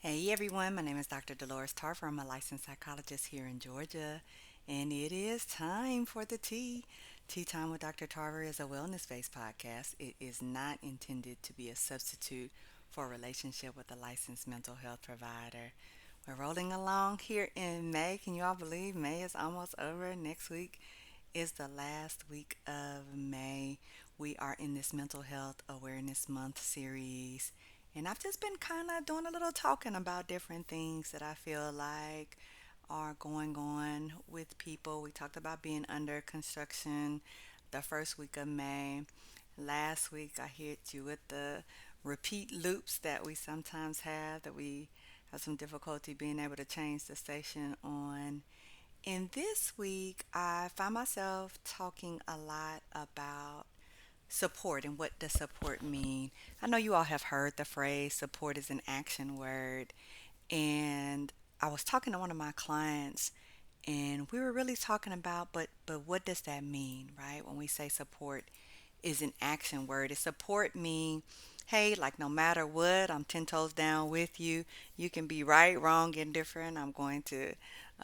Hey everyone, my name is Dr. Dolores Tarver. I'm a licensed psychologist here in Georgia, and it is time for the tea. Tea Time with Dr. Tarver is a wellness based podcast. It is not intended to be a substitute for a relationship with a licensed mental health provider. We're rolling along here in May. Can you all believe May is almost over? Next week is the last week of May. We are in this Mental Health Awareness Month series, and I've just been kind of doing a little talking about different things that I feel like are going on with people. We talked about being under construction the first week of May. Last week, I hit you with the repeat loops that we sometimes have, that we have some difficulty being able to change the station on. And this week, I find myself talking a lot about support and what does support mean. I know you all have heard the phrase support is an action word. And I was talking to one of my clients and we were really talking about but what does that mean, right? When we say support is an action word. Does support mean, hey, like no matter what, I'm 10 toes down with you. You can be right, wrong, indifferent. I'm going to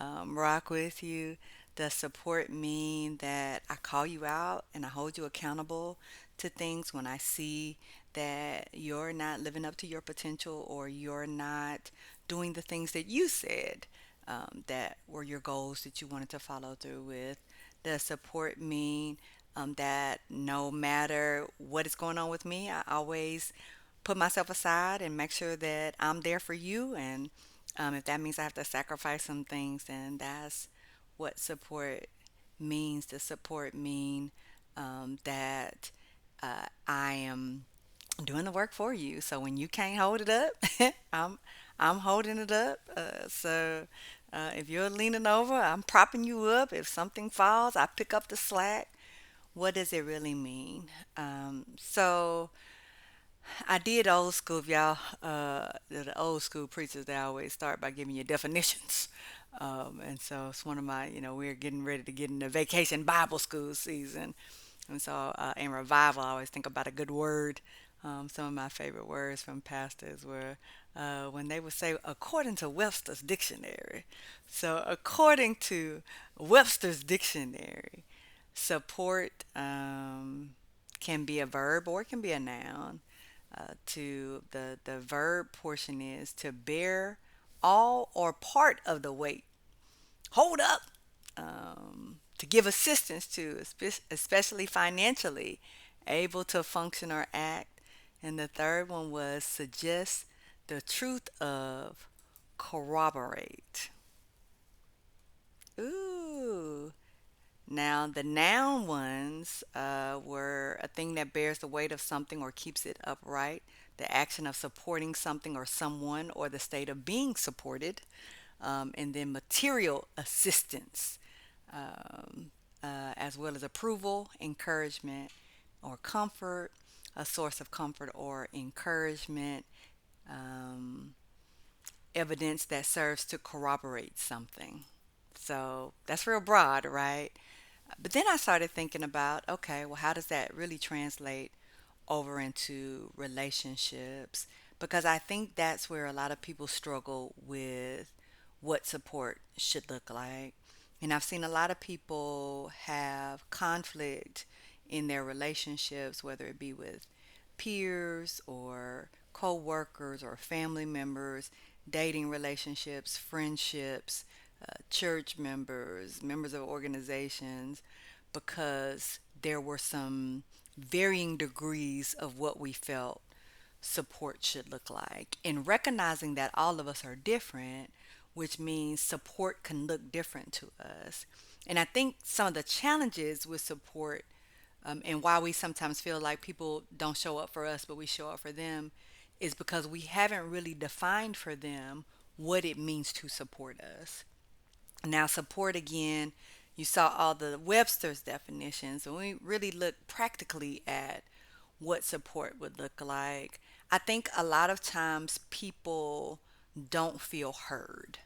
rock with you. Does support mean that I call you out and I hold you accountable to things when I see that you're not living up to your potential or you're not doing the things that you said that were your goals that you wanted to follow through with? Does support mean that no matter what is going on with me, I always put myself aside and make sure that I'm there for you? And if that means I have to sacrifice some things, then that's what support means. Does support mean that I am doing the work for you? So when you can't hold it up, I'm I'm holding it up. If you're leaning over, I'm propping you up. If something falls, I pick up the slack. What does it really mean? So I did old school. If y'all, the old school preachers, they always start by giving you definitions. And so it's one of my, we're getting ready to get into vacation Bible school season. And so in revival, I always think about a good word. Some of my favorite words from pastors were when they would say, according to Webster's dictionary. So, according to Webster's dictionary, support can be a verb or it can be a noun. To the verb portion is to bear all or part of the weight, hold up, to give assistance to, especially financially, able to function or act. And the third one was suggest the truth of, corroborate. Ooh. Now, the noun ones were a thing that bears the weight of something or keeps it upright, the action of supporting something or someone, or the state of being supported, and then material assistance, um, as well as approval, encouragement, or comfort, a source of comfort or encouragement, um, evidence that serves to corroborate something. So that's real broad, right? But then I started thinking about, okay, well, how does that really translate over into relationships? Because I think that's where a lot of people struggle with what support should look like. And I've seen a lot of people have conflict in their relationships, whether it be with peers or co-workers or family members, dating relationships, friendships, church members, members of organizations, because there were some varying degrees of what we felt support should look like. And recognizing that all of us are different, which means support can look different to us. And I think some of the challenges with support, and why we sometimes feel like people don't show up for us, but we show up for them, is because we haven't really defined for them what it means to support us. Now, support again, you saw all the Webster's definitions, and we really look practically at what support would look like. I think a lot of times people don't feel heard.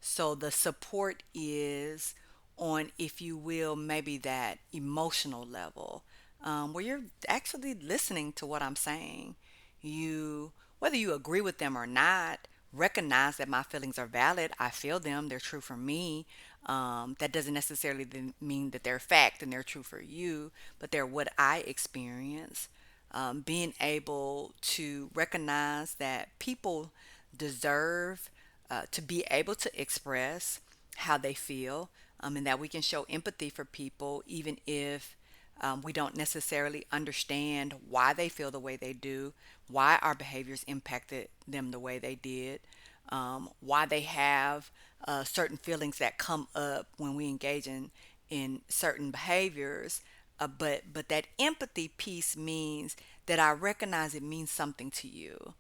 So the support is on, if you will, maybe that emotional level, where you're actually listening to what I'm saying. You, whether you agree with them or not, recognize that my feelings are valid. I feel them, they're true for me. That doesn't necessarily mean that they're fact and they're true for you, but they're what I experience. Being able to recognize that people deserve to be able to express how they feel, and that we can show empathy for people even if we don't necessarily understand why they feel the way they do, why our behaviors impacted them the way they did, why they have certain feelings that come up when we engage in certain behaviors. But that empathy piece means that I recognize it means something to you,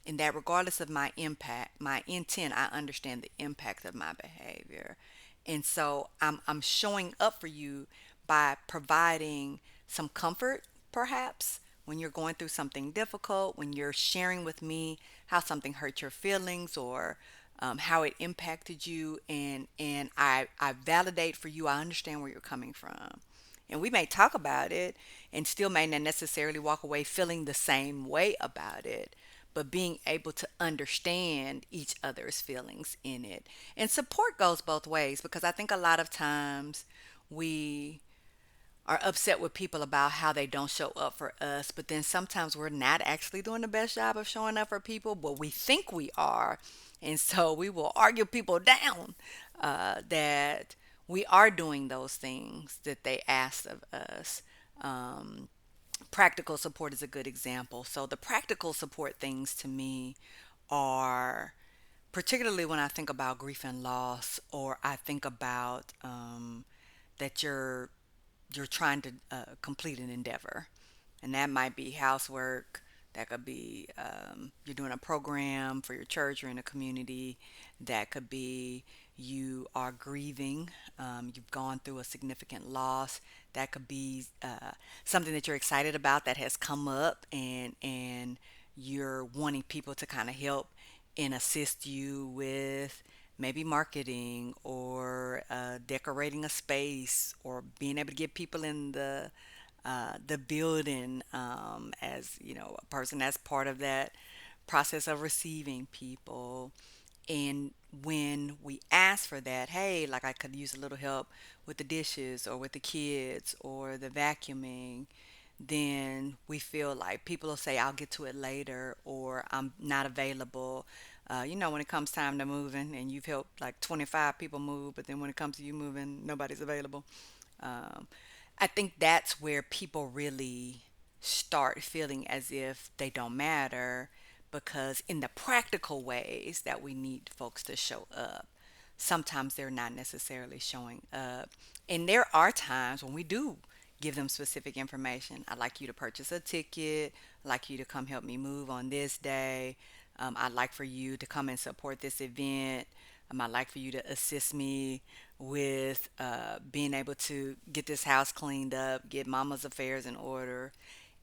and that regardless of my impact, my intent, I understand the impact of my behavior. And so I'm showing up for you by providing some comfort, perhaps, when you're going through something difficult, when you're sharing with me how something hurt your feelings or how it impacted you, and I validate for you, I understand where you're coming from. And we may talk about it and still may not necessarily walk away feeling the same way about it, but being able to understand each other's feelings in it. And support goes both ways, because I think a lot of times we are upset with people about how they don't show up for us, but then sometimes we're not actually doing the best job of showing up for people, but we think we are. And so we will argue people down that we are doing those things that they asked of us. Um, Practical support is a good example. So the practical support things to me are, particularly when I think about grief and loss, or I think about that you're trying to complete an endeavor, and that might be housework. That could be you're doing a program for your church or in a community. That could be you are grieving. You've gone through a significant loss. That could be something that you're excited about that has come up, and you're wanting people to kind of help and assist you with maybe marketing or decorating a space or being able to get people in the building, as you know, a person that's part of that process of receiving people. And when we ask for that, hey, like I could use a little help with the dishes or with the kids or the vacuuming, then we feel like people will say, I'll get to it later, or I'm not available. When it comes time to moving and you've helped like 25 people move, but then when it comes to you moving, nobody's available. Um, I think that's where people really start feeling as if they don't matter, because in the practical ways that we need folks to show up, sometimes they're not necessarily showing up. And there are times when we do give them specific information. I'd like you to purchase a ticket. I'd like you to come help me move on this day. I'd like for you to come and support this event. I'd like for you to assist me with being able to get this house cleaned up, get mama's affairs in order.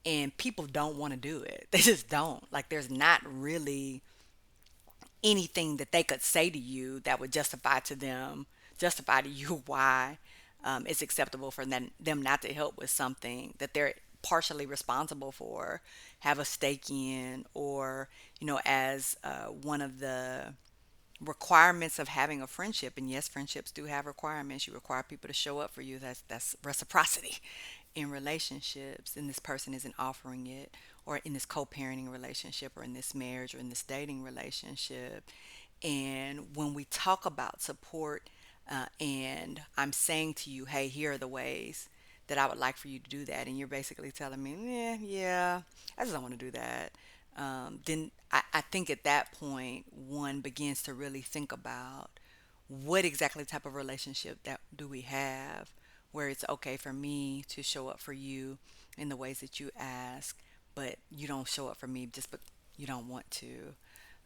And people don't want to do it. They just don't. Like, there's not really anything that they could say to you that would justify to you why it's acceptable for them not to help with something that they're partially responsible for, have a stake in, or, as one of the requirements of having a friendship. And yes, friendships do have requirements. You require people to show up for you. That's reciprocity in relationships, and this person isn't offering it, or in this co-parenting relationship, or in this marriage, or in this dating relationship. And when we talk about support, and I'm saying to you, hey, here are the ways that I would like for you to do that, and you're basically telling me, yeah, I just don't want to do that. Then I think at that point, one begins to really think about what exactly type of relationship that do we have, where it's okay for me to show up for you in the ways that you ask, but you don't show up for me just but you don't want to.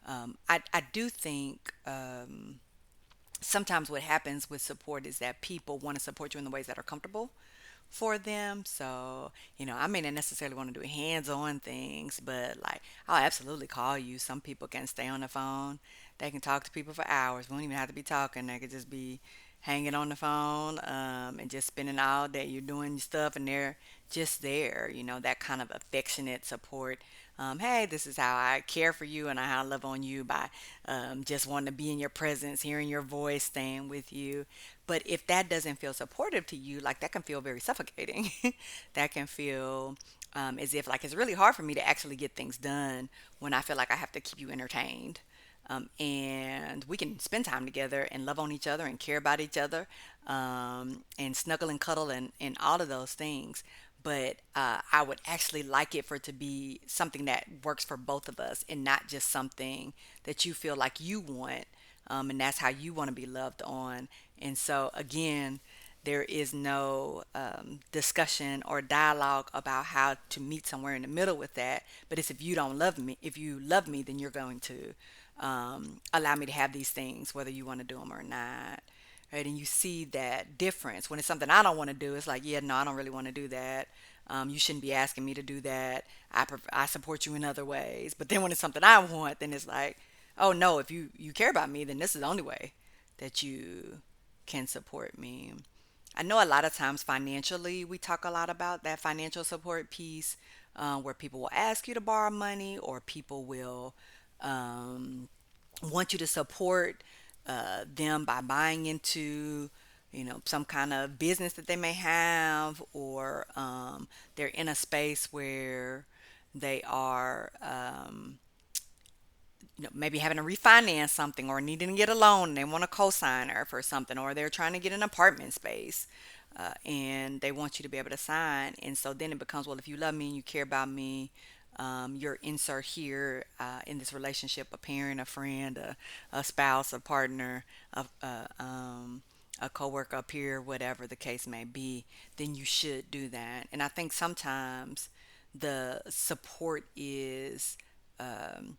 I do think sometimes what happens with support is that people want to support you in the ways that are comfortable for them. So, I may not necessarily want to do hands on things, but like, I'll absolutely call you. Some people can stay on the phone, they can talk to people for hours. We don't even have to be talking, they could just be hanging on the phone, and just spending all day. You're doing your stuff and they're just there, that kind of affectionate support. Hey, this is how I care for you and how I love on you by just wanting to be in your presence, hearing your voice, staying with you. But if that doesn't feel supportive to you, like that can feel very suffocating. That can feel as if like it's really hard for me to actually get things done when I feel like I have to keep you entertained. And we can spend time together and love on each other and care about each other, and snuggle and cuddle and all of those things. But I would actually like it for it to be something that works for both of us and not just something that you feel like you want, and that's how you want to be loved on. And so, again, there is no discussion or dialogue about how to meet somewhere in the middle with that. But it's if you love me, then you're going to allow me to have these things, whether you want to do them or not. Right? And you see that difference when it's something I don't want to do. It's like, yeah, no, I don't really want to do that. You shouldn't be asking me to do that. I support you in other ways. But then when it's something I want, then it's like, oh no, if you care about me, then this is the only way that you can support me. I know a lot of times financially, we talk a lot about that financial support piece, where people will ask you to borrow money or people will um, want you to support them by buying into some kind of business that they may have, or they're in a space where they are maybe having to refinance something or needing to get a loan and they want a co-signer for something, or they're trying to get an apartment space, and they want you to be able to sign. And so then it becomes, well, if you love me and you care about me, your insert here in this relationship, a parent, a friend, a spouse, a partner, a coworker, a peer, whatever the case may be, then you should do that. And I think sometimes the support is um,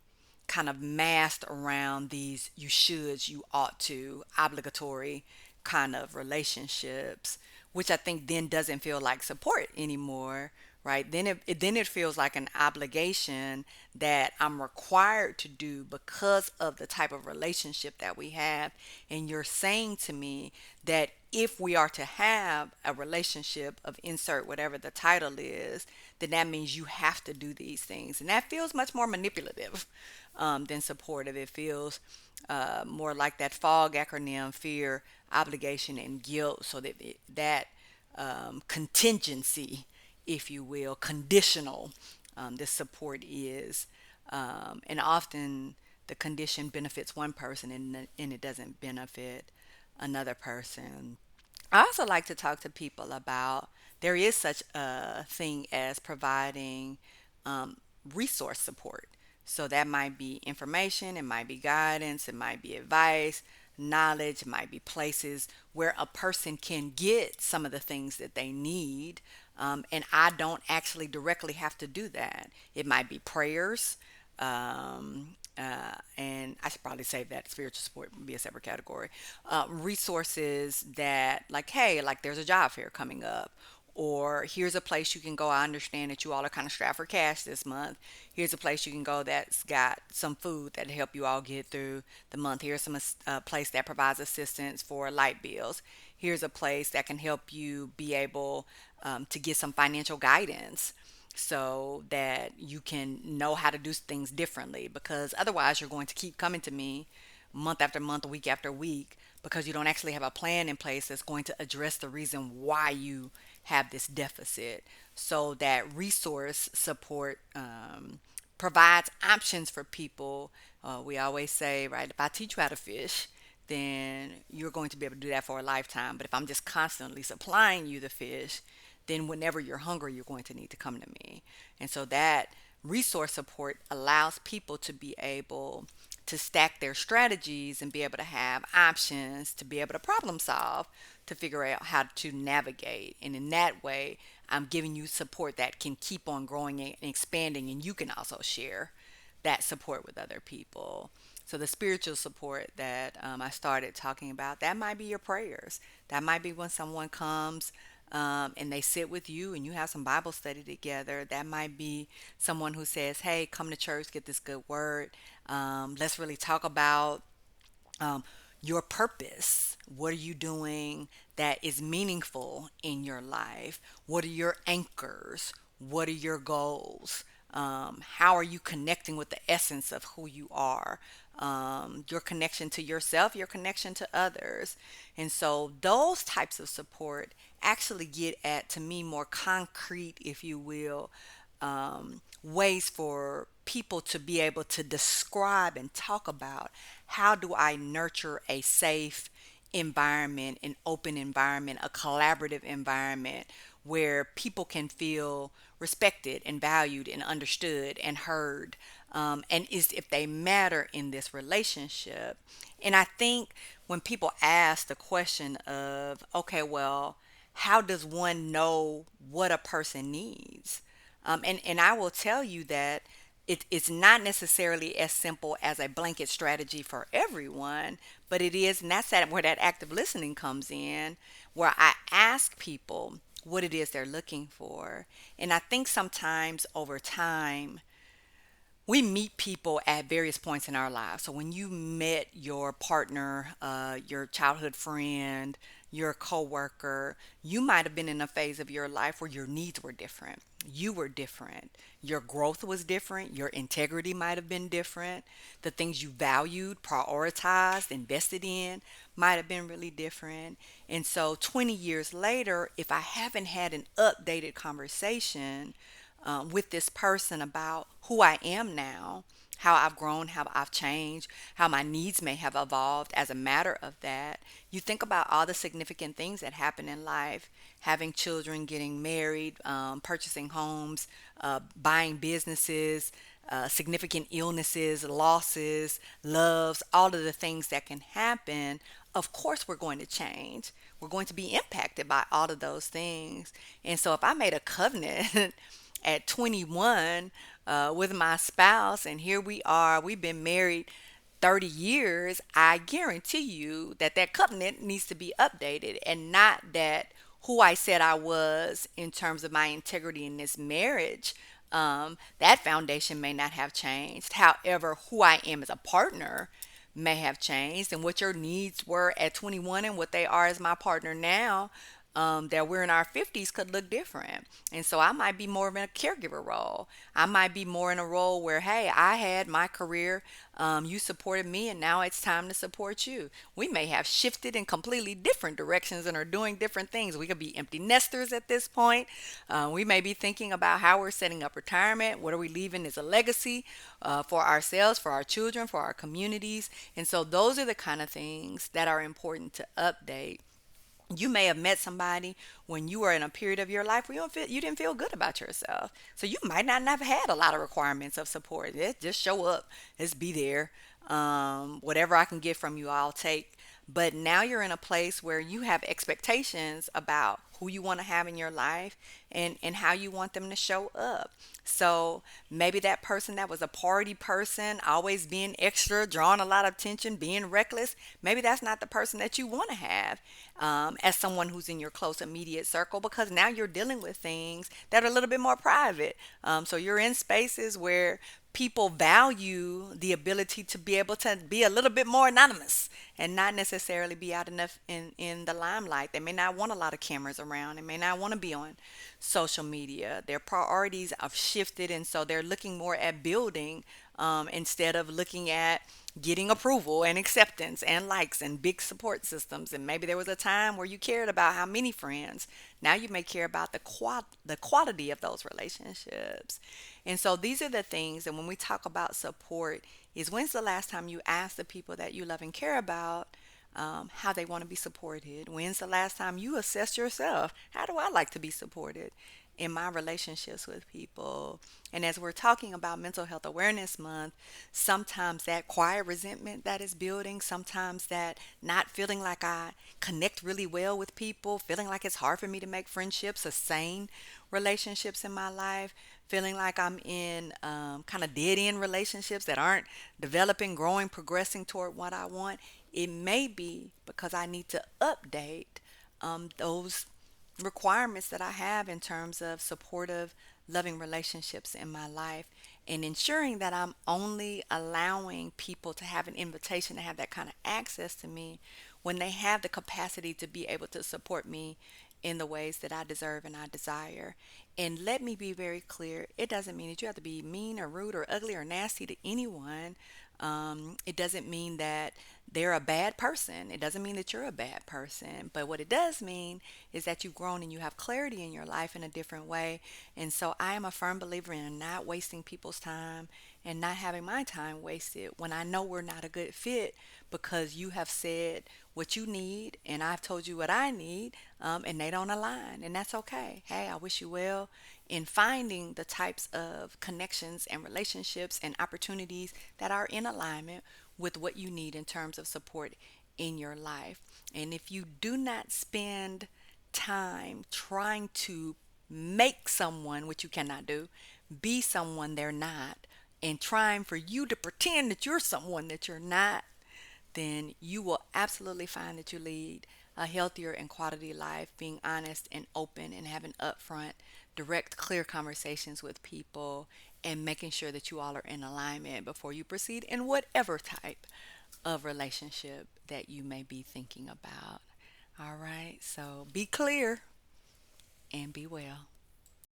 kind of masked around these you shoulds, you ought to, obligatory kind of relationships, which I think then doesn't feel like support anymore, right? Then it feels like an obligation that I'm required to do because of the type of relationship that we have. And you're saying to me that if we are to have a relationship of insert whatever the title is, then that means you have to do these things. And that feels much more manipulative than supportive. It feels more like that FOG acronym: fear, obligation, and guilt. So that contingency, if you will, conditional, this support is. And often the condition benefits one person and it doesn't benefit another person. I also like to talk to people about there is such a thing as providing um, resource support. So that might be information, it might be guidance, it might be advice, knowledge, it might be places where a person can get some of the things that they need. And I don't actually directly have to do that. It might be prayers. And I should probably say that spiritual support would be a separate category. Resources that, like, hey, like there's a job fair coming up, or here's a place you can go. I understand that you all are kind of strapped for cash this month. Here's a place you can go that's got some food that help you all get through the month. Here's some place that provides assistance for light bills. Here's a place that can help you be able to get some financial guidance so that you can know how to do things differently, because otherwise you're going to keep coming to me month after month, week after week, because you don't actually have a plan in place that's going to address the reason why you have this deficit. So that resource support provides options for people. We always say, right, if I teach you how to fish, then you're going to be able to do that for a lifetime. But if I'm just constantly supplying you the fish, then whenever you're hungry, you're going to need to come to me. And so that resource support allows people to be able to stack their strategies and be able to have options to be able to problem solve, to figure out how to navigate. And in that way, I'm giving you support that can keep on growing and expanding, and you can also share that support with other people. So the spiritual support that I started talking about, that might be your prayers. That might be when someone comes and they sit with you and you have some Bible study together. That might be someone who says, hey, come to church, get this good word. Let's really talk about um, your purpose. What are you doing that is meaningful in your life? What are your anchors? What are your goals? How are you connecting with the essence of who you are? Your connection to yourself, your connection to others. And so those types of support actually get at, to me, more concrete, if you will, ways for people to be able to describe and talk about how do I nurture a safe environment, an open environment, a collaborative environment where people can feel respected and valued and understood and heard, and is if they matter in this relationship. And I think when people ask the question of, okay, well, how does one know what a person needs? And I will tell you that it's not necessarily as simple as a blanket strategy for everyone, but it is, and that's where that active listening comes in, where I ask people what it is they're looking for. And I think sometimes over time, we meet people at various points in our lives. So when you met your partner, your childhood friend, your coworker, you might have been in a phase of your life where your needs were different. You were different. Your growth was different. Your integrity might have been different. The things you valued, prioritized, invested in might have been really different. And so 20 years later, if I haven't had an updated conversation with this person about who I am now, how I've grown, how I've changed, how my needs may have evolved as a matter of that. You think about all the significant things that happen in life: having children, getting married, purchasing homes, buying businesses, significant illnesses, losses, loves, all of the things that can happen. Of course, we're going to change. We're going to be impacted by all of those things. And so, if I made a covenant at 21 with my spouse, and here we are, we've been married 30 years, I guarantee you that that covenant needs to be updated, and not that who I said I was in terms of my integrity in this marriage. That foundation may not have changed. However, who I am as a partner may have changed, and what your needs were at 21 and what they are as my partner now, that we're in our 50s, could look different. And so I might be more in a caregiver role. I might be more in a role where, hey, I had my career, you supported me, and now it's time to support you. We may have shifted in completely different directions and are doing different things. We could be empty nesters at this point. We may be thinking about how we're setting up retirement. What are we leaving as a legacy for ourselves, for our children, for our communities? And so those are the kind of things that are important to update. You may have met somebody when you were in a period of your life where you didn't feel good about yourself. So you might not have had a lot of requirements of support. Just show up, just be there. Whatever I can get from you, I'll take. But now you're in a place where you have expectations about who you want to have in your life, and how you want them to show up. So maybe that person that was a party person, always being extra, drawing a lot of attention, being reckless, maybe that's not the person that you want to have as someone who's in your close immediate circle, because now you're dealing with things that are a little bit more private. So you're in spaces where people value the ability to be able to be a little bit more anonymous and not necessarily be out enough in the limelight. They may not want a lot of cameras around. They may not want to be on social media. Their priorities have shifted, and so they're looking more at building, instead of looking at getting approval and acceptance and likes and big support systems. And maybe there was a time where you cared about how many friends. Now you may care about the quality of those relationships. And so these are the things. And when we talk about support, is when's the last time you asked the people that you love and care about how they want to be supported? When's the last time you assessed yourself? How do I like to be supported in my relationships with people? And as we're talking about Mental Health Awareness Month, sometimes that quiet resentment that is building, sometimes that not feeling like I connect really well with people, feeling like it's hard for me to make friendships, sustain relationships in my life, feeling like I'm in kind of dead end relationships that aren't developing, growing, progressing toward what I want. It may be because I need to update those requirements that I have in terms of supportive, loving relationships in my life, and ensuring that I'm only allowing people to have an invitation to have that kind of access to me when they have the capacity to be able to support me in the ways that I deserve and I desire. And let me be very clear, it doesn't mean that you have to be mean or rude or ugly or nasty to anyone. It doesn't mean that they're a bad person. It doesn't mean that you're a bad person. But what it does mean is that you've grown and you have clarity in your life in a different way. And so I am a firm believer in not wasting people's time and not having my time wasted when I know we're not a good fit because you have said what you need and I've told you what I need, and they don't align. And that's okay. Hey, I wish you well in finding the types of connections and relationships and opportunities that are in alignment with what you need in terms of support in your life. And if you do not spend time trying to make someone, which you cannot do, be someone they're not, and trying for you to pretend that you're someone that you're not, then you will absolutely find that you lead a healthier and quality life, being honest and open and having upfront, direct, clear conversations with people and making sure that you all are in alignment before you proceed in whatever type of relationship that you may be thinking about. All right, so be clear and be well.